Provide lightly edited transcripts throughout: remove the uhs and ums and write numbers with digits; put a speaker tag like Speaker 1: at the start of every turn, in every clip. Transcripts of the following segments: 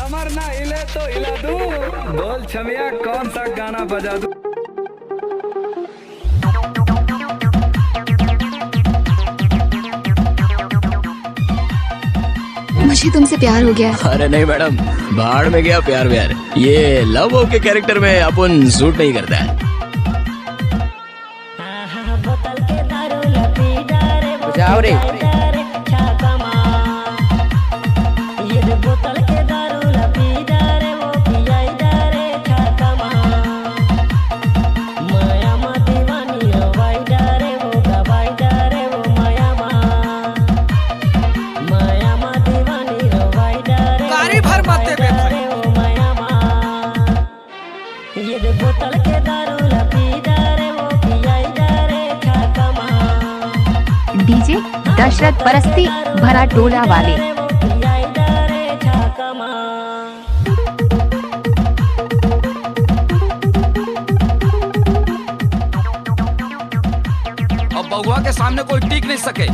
Speaker 1: कमर ना हिले तो हिला दूं, बोल छमिया कौन सा गाना बजा दूं।
Speaker 2: मुझे तुमसे प्यार हो गया।
Speaker 3: अरे नहीं मैडम, बाहर में गया प्यार व्यार, ये लव के कैरेक्टर में अपन सूट नहीं करता है।
Speaker 4: जाओ रे।
Speaker 2: डीजे दशरथ परस्ती भरा टोला वाले।
Speaker 1: अब बउआ के सामने कोई टिक नहीं सके।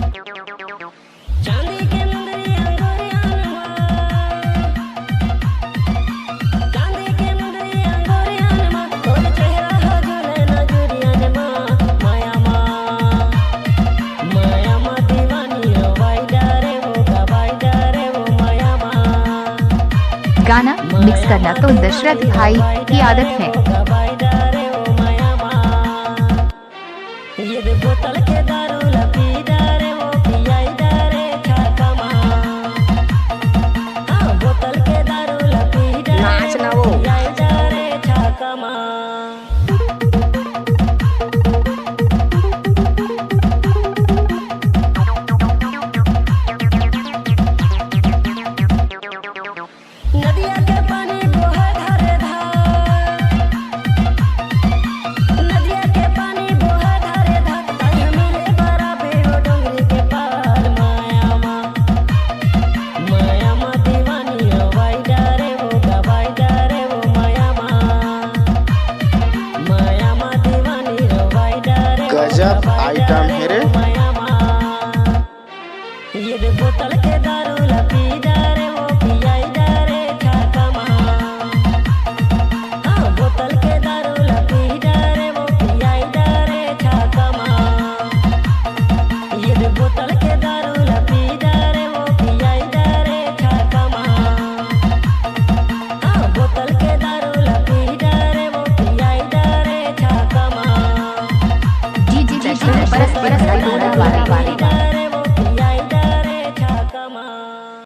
Speaker 2: गाना मिक्स करना तो दशरथ भाई की आदत है।